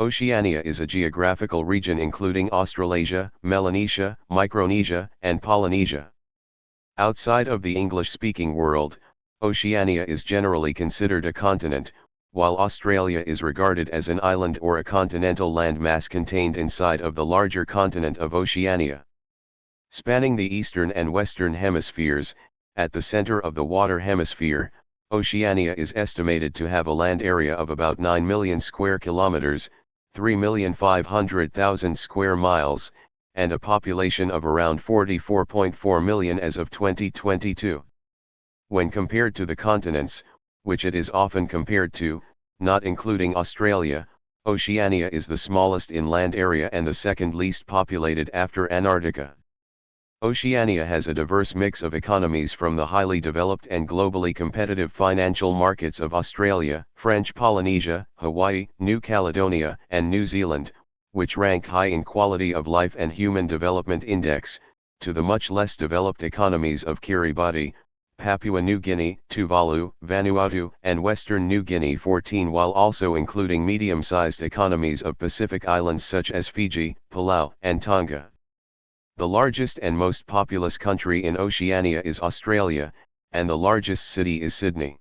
Oceania is a geographical region including Australasia, Melanesia, Micronesia, and Polynesia. Outside of the English-speaking world, Oceania is generally considered a continent, while Australia is regarded as an island or a continental landmass contained inside of the larger continent of Oceania. Spanning the eastern and western hemispheres, at the center of the water hemisphere, Oceania is estimated to have a land area of about 9 million square kilometers, 3,500,000 square miles, and a population of around 44.4 million as of 2022. When compared to the continents, which it is often compared to, not including Australia, Oceania is the smallest in land area and the second least populated after Antarctica. Oceania has a diverse mix of economies from the highly developed and globally competitive financial markets of Australia, French Polynesia, Hawaii, New Caledonia, and New Zealand, which rank high in quality of life and human development index, to the much less developed economies of Kiribati, Papua New Guinea, Tuvalu, Vanuatu, and Western New Guinea 14, while also including medium-sized economies of Pacific islands such as Fiji, Palau, and Tonga. The largest and most populous country in Oceania is Australia, and the largest city is Sydney.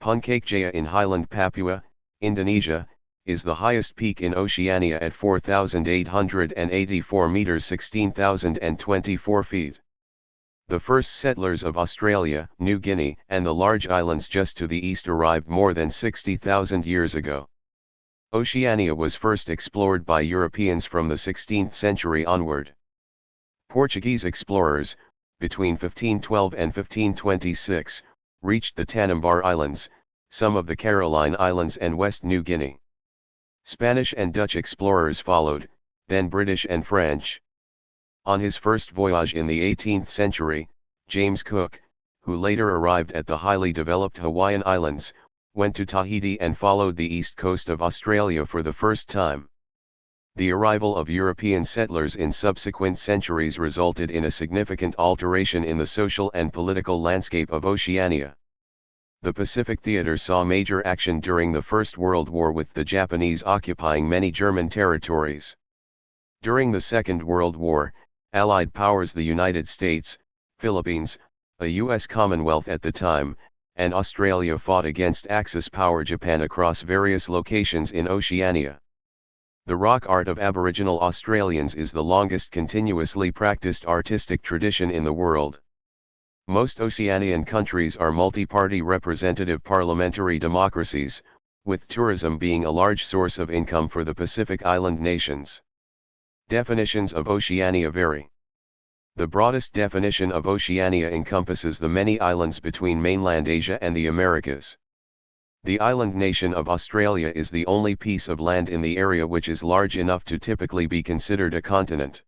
Puncakejaya in Highland Papua, Indonesia, is the highest peak in Oceania at 4,884 meters 16,024 feet. The first settlers of Australia, New Guinea, and the large islands just to the east arrived more than 60,000 years ago. Oceania was first explored by Europeans from the 16th century onward. Portuguese explorers, between 1512 and 1526, reached the Tanimbar Islands, some of the Caroline Islands and West New Guinea. Spanish and Dutch explorers followed, then British and French. On his first voyage in the 18th century, James Cook, who later arrived at the highly developed Hawaiian Islands, went to Tahiti and followed the east coast of Australia for the first time. The arrival of European settlers in subsequent centuries resulted in a significant alteration in the social and political landscape of Oceania. The Pacific theater saw major action during the First World War, with the Japanese occupying many German territories. During the Second World War, Allied powers the United States, Philippines, a U.S. Commonwealth at the time, and Australia fought against Axis power Japan across various locations in Oceania. The rock art of Aboriginal Australians is the longest continuously practiced artistic tradition in the world. Most Oceanian countries are multi-party representative parliamentary democracies, with tourism being a large source of income for the Pacific Island nations. Definitions of Oceania vary. The broadest definition of Oceania encompasses the many islands between mainland Asia and the Americas. The island nation of Australia is the only piece of land in the area which is large enough to typically be considered a continent.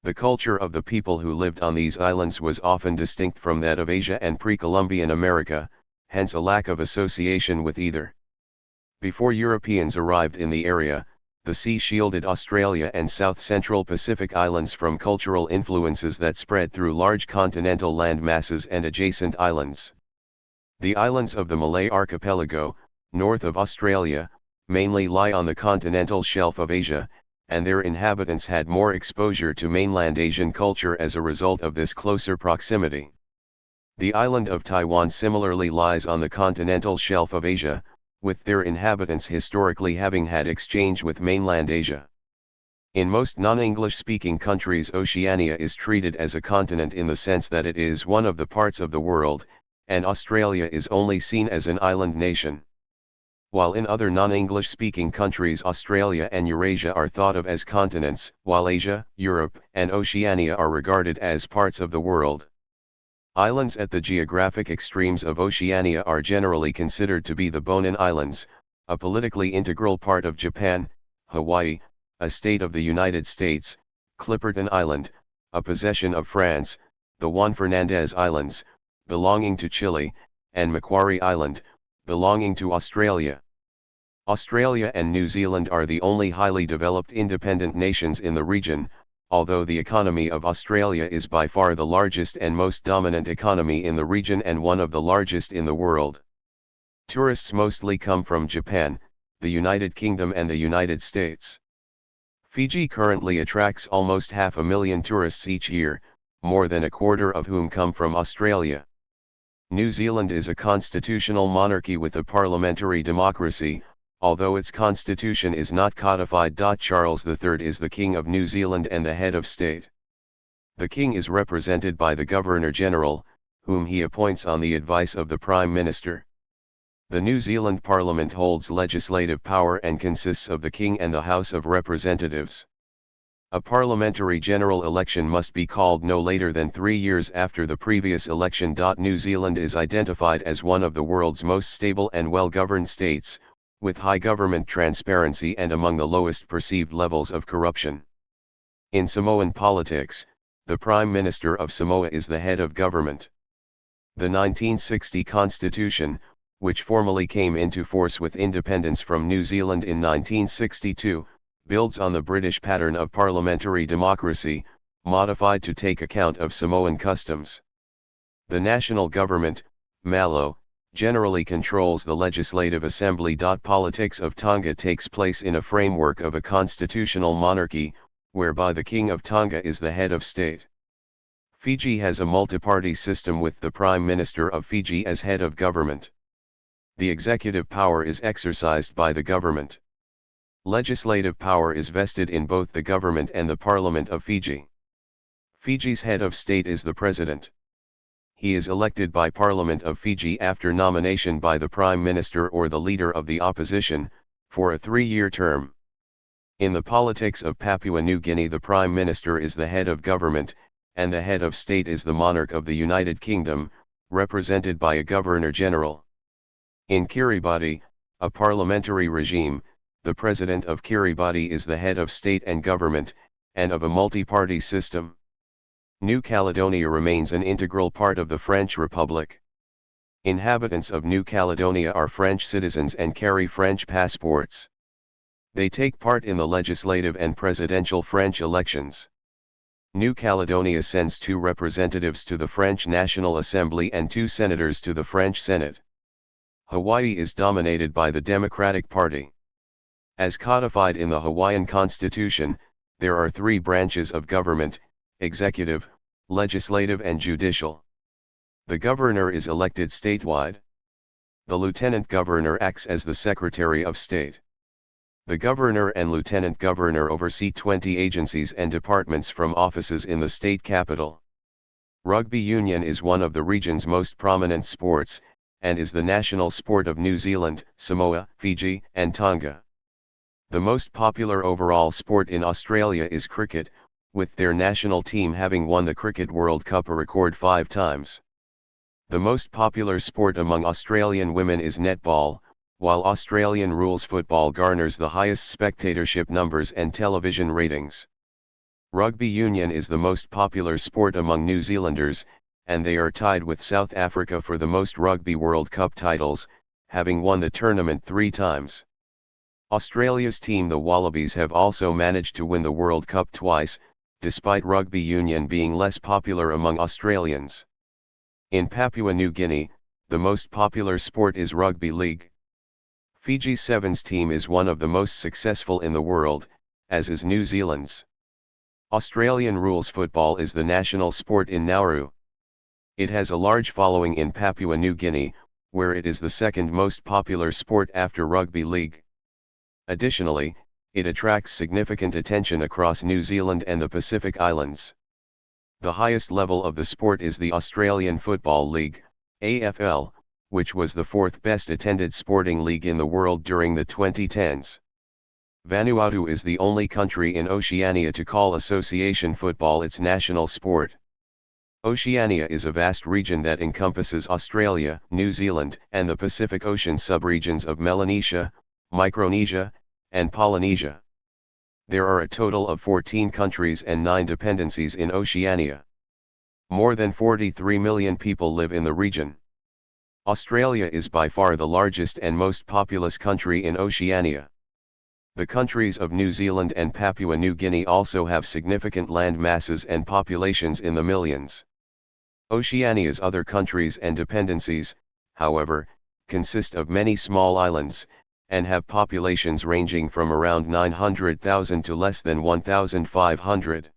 The culture of the people who lived on these islands was often distinct from that of Asia and pre-Columbian America, hence a lack of association with either. Before Europeans arrived in the area, the sea shielded Australia and south-central Pacific islands from cultural influences that spread through large continental land masses and adjacent islands. The islands of the Malay Archipelago, north of Australia, mainly lie on the continental shelf of Asia, and their inhabitants had more exposure to mainland Asian culture as a result of this closer proximity. The island of Taiwan similarly lies on the continental shelf of Asia, with their inhabitants historically having had exchange with mainland Asia. In most non-English-speaking countries, Oceania is treated as a continent in the sense that it is one of the parts of the world, and Australia is only seen as an island nation. While in other non-English-speaking countries Australia and Eurasia are thought of as continents, while Asia, Europe, and Oceania are regarded as parts of the world. Islands at the geographic extremes of Oceania are generally considered to be the Bonin Islands, a politically integral part of Japan, Hawaii, a state of the United States, Clipperton Island, a possession of France, the Juan Fernandez Islands, belonging to Chile, and Macquarie Island, belonging to Australia. Australia and New Zealand are the only highly developed independent nations in the region, although the economy of Australia is by far the largest and most dominant economy in the region and one of the largest in the world. Tourists mostly come from Japan, the United Kingdom and the United States. Fiji currently attracts almost 500,000 tourists each year, more than a quarter of whom come from Australia. New Zealand is a constitutional monarchy with a parliamentary democracy, although its constitution is not codified. Charles III is the King of New Zealand and the head of state. The King is represented by the Governor-General, whom he appoints on the advice of the Prime Minister. The New Zealand Parliament holds legislative power and consists of the King and the House of Representatives. A parliamentary general election must be called no later than 3 years after the previous election. New Zealand is identified as one of the world's most stable and well-governed states, with high government transparency and among the lowest perceived levels of corruption. In Samoan politics, the Prime Minister of Samoa is the head of government. The 1960 Constitution, which formally came into force with independence from New Zealand in 1962, builds on the British pattern of parliamentary democracy, modified to take account of Samoan customs. The national government, Malo, generally controls the legislative assembly. Politics of Tonga takes place in a framework of a constitutional monarchy, whereby the King of Tonga is the head of state. Fiji has a multi-party system with the Prime Minister of Fiji as head of government. The executive power is exercised by the government. Legislative power is vested in both the government and the Parliament of Fiji. Fiji's head of state is the President. He is elected by Parliament of Fiji after nomination by the Prime Minister or the Leader of the Opposition, for a 3-year term. In the politics of Papua New Guinea, the Prime Minister is the head of government, and the head of state is the monarch of the United Kingdom, represented by a Governor-General. In Kiribati, a parliamentary regime, the President of Kiribati is the head of state and government, and of a multi-party system. New Caledonia remains an integral part of the French Republic. Inhabitants of New Caledonia are French citizens and carry French passports. They take part in the legislative and presidential French elections. New Caledonia sends 2 representatives to the French National Assembly and 2 senators to the French Senate. Hawaii is dominated by the Democratic Party. As codified in the Hawaiian Constitution, there are 3 branches of government: executive, legislative and judicial. The governor is elected statewide. The lieutenant governor acts as the Secretary of State. The governor and lieutenant governor oversee 20 agencies and departments from offices in the state capital. Rugby union is one of the region's most prominent sports, and is the national sport of New Zealand, Samoa, Fiji, and Tonga. The most popular overall sport in Australia is cricket, with their national team having won the Cricket World Cup a record 5 times. The most popular sport among Australian women is netball, while Australian rules football garners the highest spectatorship numbers and television ratings. Rugby union is the most popular sport among New Zealanders, and they are tied with South Africa for the most Rugby World Cup titles, having won the tournament 3 times. Australia's team, the Wallabies, have also managed to win the World Cup twice, despite rugby union being less popular among Australians. In Papua New Guinea, the most popular sport is rugby league. Fiji's Sevens team is one of the most successful in the world, as is New Zealand's. Australian rules football is the national sport in Nauru. It has a large following in Papua New Guinea, where it is the second most popular sport after rugby league. Additionally, it attracts significant attention across New Zealand and the Pacific Islands. The highest level of the sport is the Australian Football League, AFL, which was the 4th best attended sporting league in the world during the 2010s. Vanuatu is the only country in Oceania to call association football its national sport. Oceania is a vast region that encompasses Australia, New Zealand, and the Pacific Ocean subregions of Melanesia, Micronesia, and Polynesia. There are a total of 14 countries and 9 dependencies in Oceania. More than 43 million people live in the region. Australia is by far the largest and most populous country in Oceania. The countries of New Zealand and Papua New Guinea also have significant land masses and populations in the millions. Oceania's other countries and dependencies, however, consist of many small islands, and have populations ranging from around 900,000 to less than 1,500.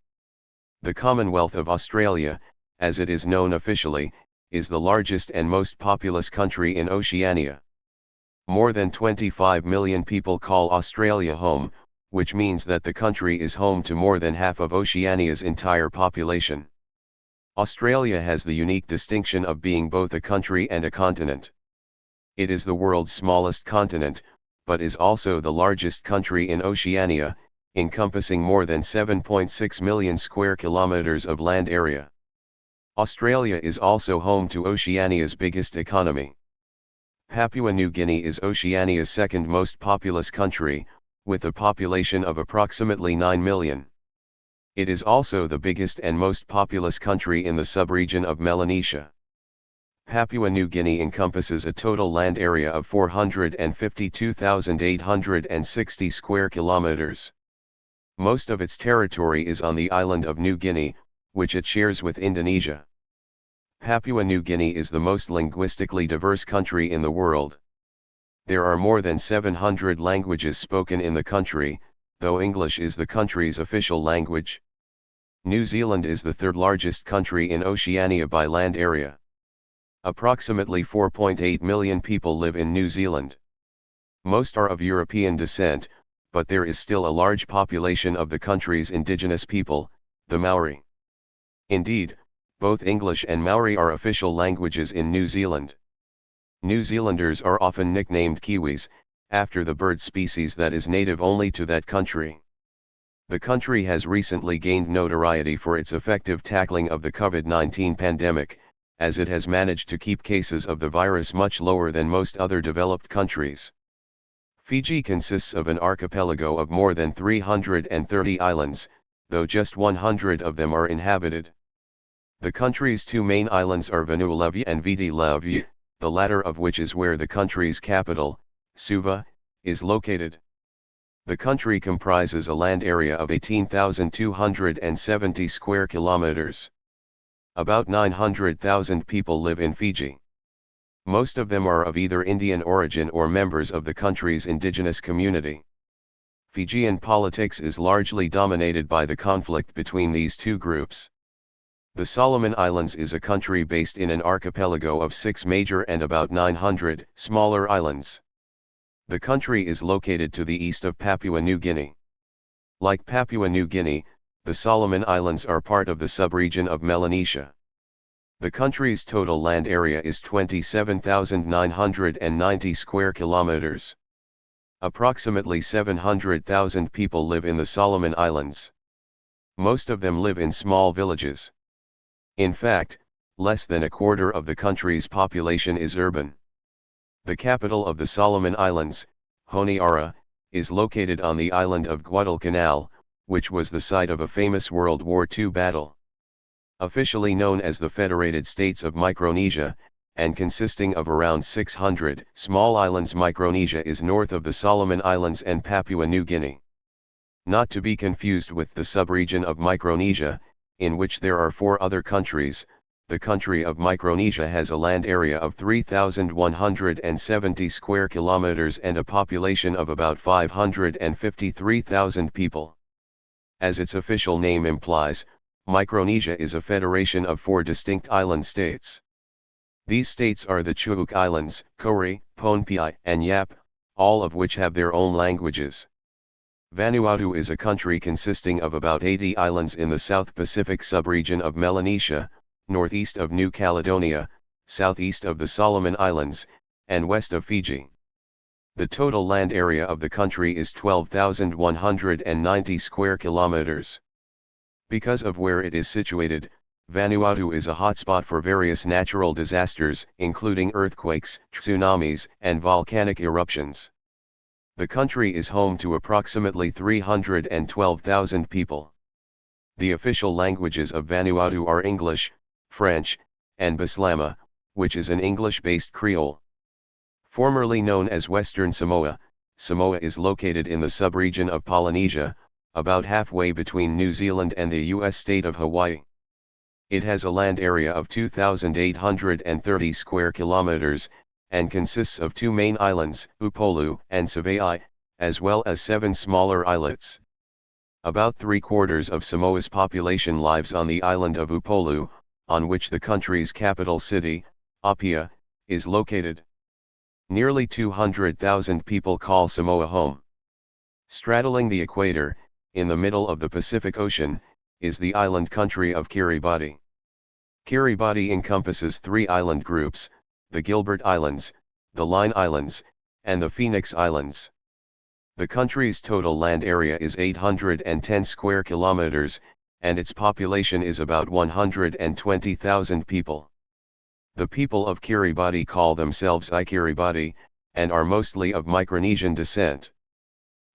The Commonwealth of Australia, as it is known officially, is the largest and most populous country in Oceania. More than 25 million people call Australia home, which means that the country is home to more than half of Oceania's entire population. Australia has the unique distinction of being both a country and a continent. It is the world's smallest continent, but is also the largest country in Oceania, encompassing more than 7.6 million square kilometers of land area. Australia is also home to Oceania's biggest economy. Papua New Guinea is Oceania's second most populous country, with a population of approximately 9 million. It is also the biggest and most populous country in the subregion of Melanesia. Papua New Guinea encompasses a total land area of 452,860 square kilometers. Most of its territory is on the island of New Guinea, which it shares with Indonesia. Papua New Guinea is the most linguistically diverse country in the world. There are more than 700 languages spoken in the country, though English is the country's official language. New Zealand is the third largest country in Oceania by land area. Approximately 4.8 million people live in New Zealand. Most are of European descent, but there is still a large population of the country's indigenous people, the Maori. Indeed, both English and Maori are official languages in New Zealand. New Zealanders are often nicknamed Kiwis, after the bird species that is native only to that country. The country has recently gained notoriety for its effective tackling of the COVID-19 pandemic, as it has managed to keep cases of the virus much lower than most other developed countries. Fiji consists of an archipelago of more than 330 islands, though just 100 of them are inhabited. The country's two main islands are Vanuatu and Viti Levu, the latter of which is where the country's capital, Suva, is located. The country comprises a land area of 18,270 square kilometers. About 900,000 people live in Fiji. Most of them are of either Indian origin or members of the country's indigenous community. Fijian politics is largely dominated by the conflict between these two groups. The Solomon Islands is a country based in an archipelago of 6 major and about 900 smaller islands. The country is located to the east of Papua New Guinea. Like Papua New Guinea, the Solomon Islands are part of the subregion of Melanesia. The country's total land area is 27,990 square kilometers. Approximately 700,000 people live in the Solomon Islands. Most of them live in small villages. In fact, less than a quarter of the country's population is urban. The capital of the Solomon Islands, Honiara, is located on the island of Guadalcanal, which was the site of a famous World War II battle. Officially known as the Federated States of Micronesia, and consisting of around 600 small islands, Micronesia is north of the Solomon Islands and Papua New Guinea. Not to be confused with the subregion of Micronesia, in which there are 4 other countries. The country of Micronesia has a land area of 3,170 square kilometers and a population of about 553,000 people. As its official name implies, Micronesia is a federation of 4 distinct island states. These states are the Chuuk Islands, Kori, Pohnpei, and Yap, all of which have their own languages. Vanuatu is a country consisting of about 80 islands in the South Pacific subregion of Melanesia, northeast of New Caledonia, southeast of the Solomon Islands, and west of Fiji. The total land area of the country is 12,190 square kilometers. Because of where it is situated, Vanuatu is a hotspot for various natural disasters, including earthquakes, tsunamis, and volcanic eruptions. The country is home to approximately 312,000 people. The official languages of Vanuatu are English, French, and Bislama, which is an English-based Creole. Formerly known as Western Samoa, Samoa is located in the subregion of Polynesia, about halfway between New Zealand and the U.S. state of Hawaii. It has a land area of 2,830 square kilometers, and consists of 2 main islands, Upolu and Savai'i, as well as 7 smaller islets. About 3/4 of Samoa's population lives on the island of Upolu, on which the country's capital city, Apia, is located. Nearly 200,000 people call Samoa home. Straddling the equator, in the middle of the Pacific Ocean, is the island country of Kiribati. Kiribati encompasses 3 island groups, the Gilbert Islands, the Line Islands, and the Phoenix Islands. The country's total land area is 810 square kilometers, and its population is about 120,000 people. The people of Kiribati call themselves Kiribati, and are mostly of Micronesian descent.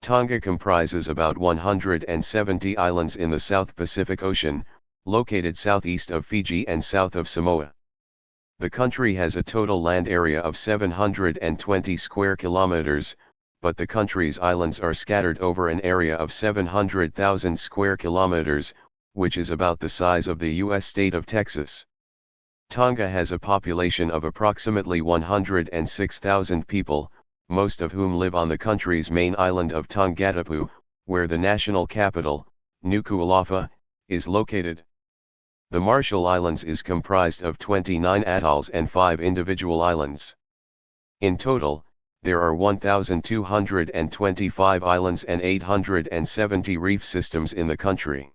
Tonga comprises about 170 islands in the South Pacific Ocean, located southeast of Fiji and south of Samoa. The country has a total land area of 720 square kilometers, but the country's islands are scattered over an area of 700,000 square kilometers, which is about the size of the U.S. state of Texas. Tonga has a population of approximately 106,000 people, most of whom live on the country's main island of Tongatapu, where the national capital, Nuku'alofa, is located. The Marshall Islands is comprised of 29 atolls and 5 individual islands. In total, there are 1,225 islands and 870 reef systems in the country.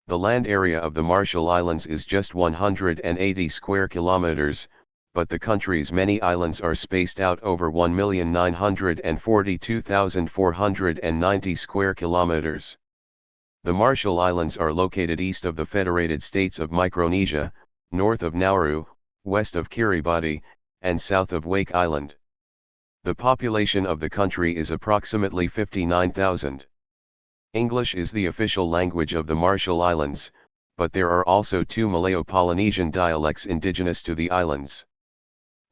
The land area of the Marshall Islands is just 180 square kilometers, but the country's many islands are spaced out over 1,942,490 square kilometers. The Marshall Islands are located east of the Federated States of Micronesia, north of Nauru, west of Kiribati, and south of Wake Island. The population of the country is approximately 59,000. English is the official language of the Marshall Islands, but there are also 2 Malayo-Polynesian dialects indigenous to the islands.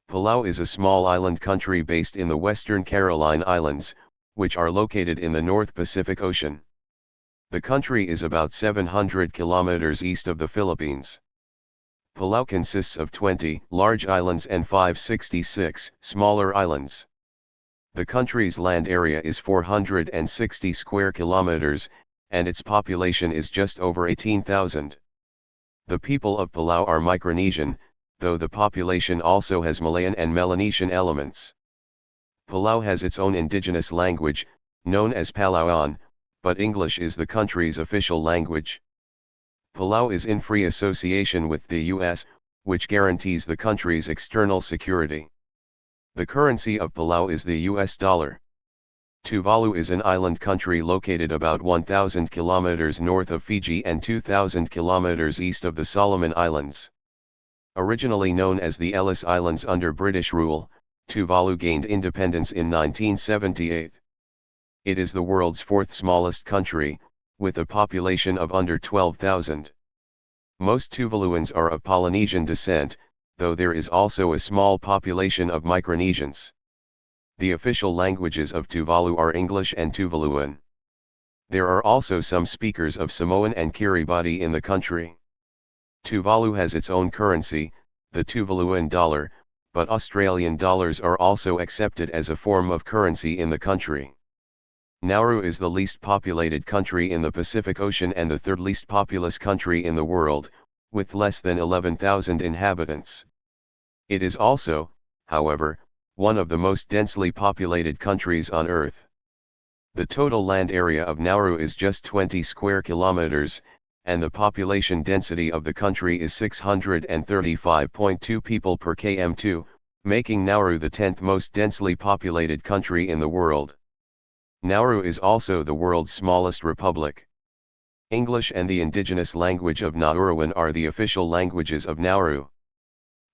Palau is a small island country based in the Western Caroline Islands, which are located in the North Pacific Ocean. The country is about 700 kilometers east of the Philippines. Palau consists of 20 large islands and 566 smaller islands. The country's land area is 460 square kilometers, and its population is just over 18,000. The people of Palau are Micronesian, though the population also has Malayan and Melanesian elements. Palau has its own indigenous language, known as Palauan, but English is the country's official language. Palau is in free association with the U.S., which guarantees the country's external security. The currency of Palau is the US dollar. Tuvalu is an island country located about 1,000 kilometers north of Fiji and 2,000 kilometers east of the Solomon Islands. Originally known as the Ellis Islands under British rule, Tuvalu gained independence in 1978. It is the world's 4th smallest country, with a population of under 12,000. Most Tuvaluans are of Polynesian descent, though there is also a small population of Micronesians. The official languages of Tuvalu are English and Tuvaluan. There are also some speakers of Samoan and Kiribati in the country. Tuvalu has its own currency, the Tuvaluan dollar, but Australian dollars are also accepted as a form of currency in the country. Nauru is the least populated country in the Pacific Ocean and the 3rd least populous country in the world, with less than 11,000 inhabitants. It is also, however, one of the most densely populated countries on Earth. The total land area of Nauru is just 20 square kilometers, and the population density of the country is 635.2 people per km2, making Nauru the 10th most densely populated country in the world. Nauru is also the world's smallest republic. English and the indigenous language of Nauruan are the official languages of Nauru.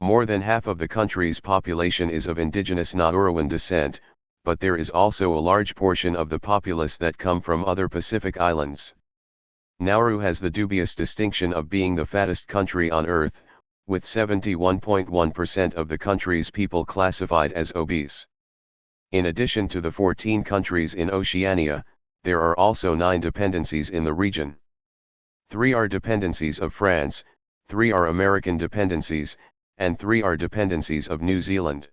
More than half of the country's population is of indigenous Nauruan descent, but there is also a large portion of the populace that come from other Pacific islands. Nauru has the dubious distinction of being the fattest country on Earth, with 71.1% of the country's people classified as obese. In addition to the 14 countries in Oceania, there are also 9 dependencies in the region. 3 are dependencies of France, 3 are American dependencies, and 3 are dependencies of New Zealand.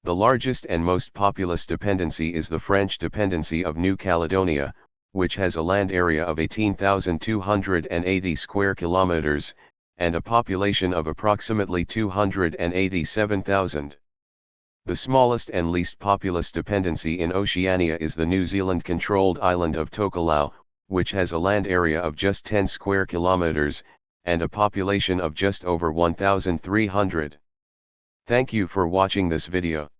The largest and most populous dependency is the French dependency of New Caledonia, which has a land area of 18,280 square kilometers, and a population of approximately 287,000. The smallest and least populous dependency in Oceania is the New Zealand-controlled island of Palau, which has a land area of just 10 square kilometers, and a population of just over 1,300. Thank you for watching this video.